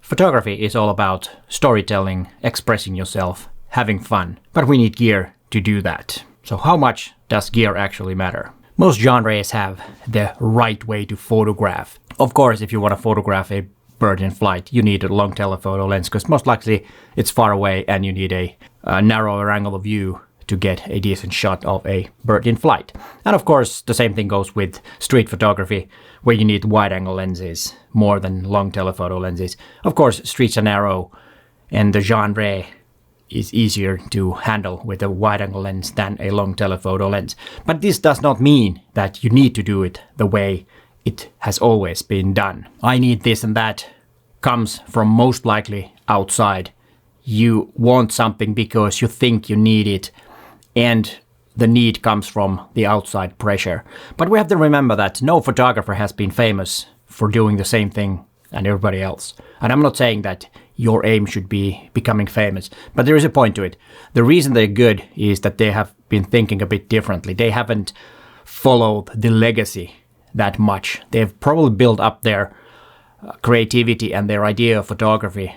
Photography is all about storytelling, expressing yourself, having fun, but we need gear to do that. So how much does gear actually matter? Most genres have the right way to photograph. Of course, if you want to photograph a bird in flight, you need a long telephoto lens because most likely it's far away and you need a narrower angle of view to get a decent shot of a bird in flight. And of course, the same thing goes with street photography, where you need wide-angle lenses more than long telephoto lenses. Of course, streets are narrow, and the genre is easier to handle with a wide-angle lens than a long telephoto lens. But this does not mean that you need to do it the way it has always been done. I need this and that comes from most likely outside. You want something because you think you need it, and the need comes from the outside pressure. But we have to remember that no photographer has been famous for doing the same thing and everybody else. And I'm not saying that your aim should be becoming famous, but there is a point to it. The reason they're good is that they have been thinking a bit differently. They haven't followed the legacy that much. They've probably built up their creativity and their idea of photography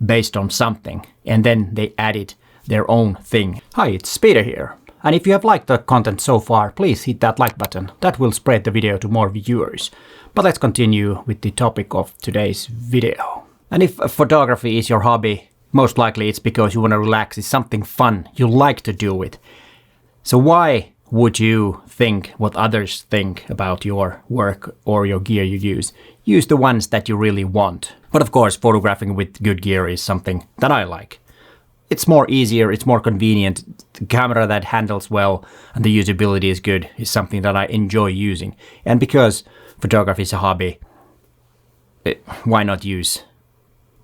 based on something, and then they added their own thing. Hi, it's Peter here. And if you have liked the content so far, please hit that like button. That will spread the video to more viewers. But let's continue with the topic of today's video. And if photography is your hobby, most likely it's because you want to relax. It's something fun. You like to do it. So why would you think what others think about your work or your gear you use? Use the ones that you really want. But of course, photographing with good gear is something that I like. It's more easier, it's more convenient. The camera that handles well and the usability is good is something that I enjoy using. And because photography is a hobby, why not use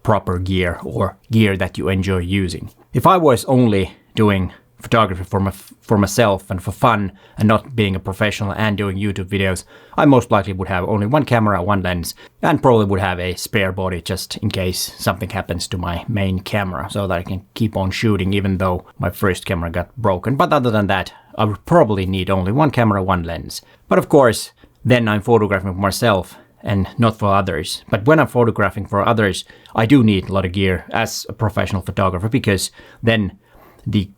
proper gear or gear that you enjoy using? If I was only doing photography for myself and for fun and not being a professional and doing YouTube videos, I most likely would have only one camera, one lens, and probably would have a spare body just in case something happens to my main camera so that I can keep on shooting even though my first camera got broken. But other than that, I would probably need only one camera, one lens. But of course, then I'm photographing for myself and not for others. But when I'm photographing for others, I do need a lot of gear as a professional photographer because then the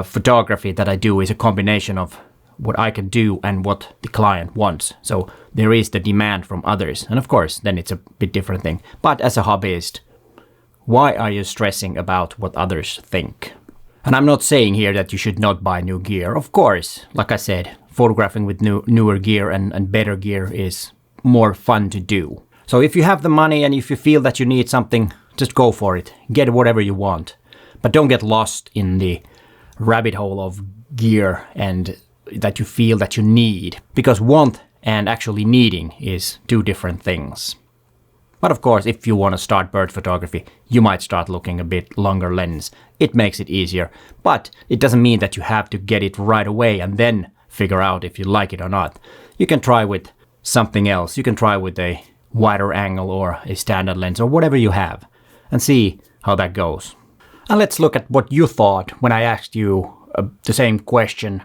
photography that I do is a combination of what I can do and what the client wants. So there is the demand from others. And of course, then it's a bit different thing. But as a hobbyist, why are you stressing about what others think? And I'm not saying here that you should not buy new gear. Of course, like I said, photographing with newer gear and better gear is more fun to do. So if you have the money and if you feel that you need something, just go for it. Get whatever you want. But don't get lost in the rabbit hole of gear and that you feel that you need, because want and actually needing is two different things. But of course, if you want to start bird photography, you might start looking a bit longer lens. It makes it easier, but it doesn't mean that you have to get it right away and then figure out if you like it or not. You can try with something else. You can try with a wider angle or a standard lens or whatever you have and see how that goes. And let's look at what you thought when I asked you the same question.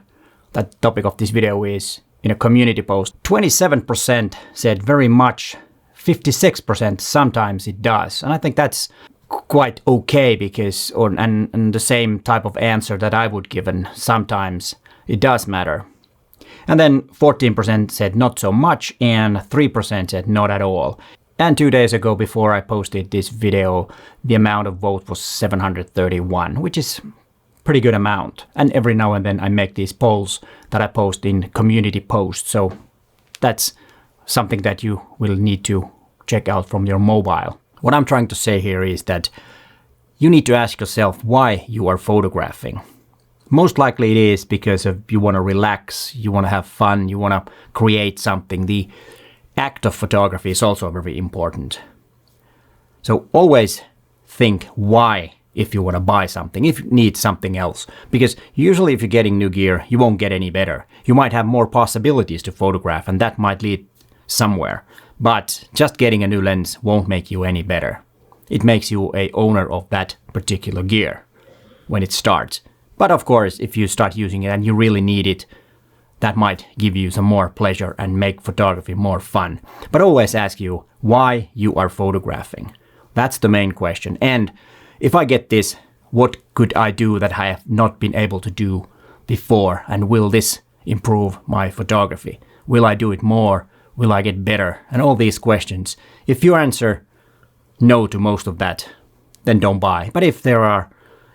That the topic of this video is in a community post. 27% said very much, 56% sometimes it does. And I think that's quite okay because, and the same type of answer that I would give, and sometimes it does matter. And then 14% said not so much and 3% said not at all. And 2 days ago, before I posted this video, the amount of vote was 731, which is pretty good amount. And every now and then I make these polls that I post in community posts. So that's something that you will need to check out from your mobile. What I'm trying to say here is that you need to ask yourself why you are photographing. Most likely it is because you want to relax, you want to have fun, you want to create something. The act of photography is also very important. So always think why if you want to buy something, if you need something else. Because usually if you're getting new gear, you won't get any better. You might have more possibilities to photograph and that might lead somewhere. But just getting a new lens won't make you any better. It makes you a owner of that particular gear when it starts. But of course, if you start using it and you really need it, that might give you some more pleasure and make photography more fun. But always ask you why you are photographing. That's the main question. And if I get this, what could I do that I have not been able to do before? And will this improve my photography? Will I do it more? Will I get better? And all these questions. If you answer no to most of that, then don't buy. But if there are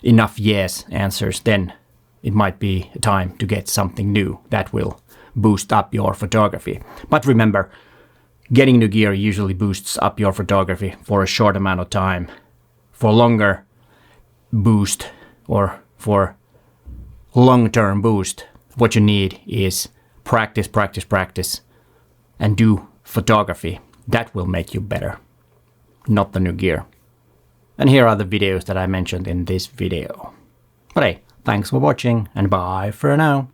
enough yes answers, then it might be time to get something new that will boost up your photography. But remember, getting new gear usually boosts up your photography for a short amount of time. For longer boost or for long-term boost, what you need is practice, practice, practice, and do photography. That will make you better, not the new gear. And here are the videos that I mentioned in this video. But hey, thanks for watching and bye for now.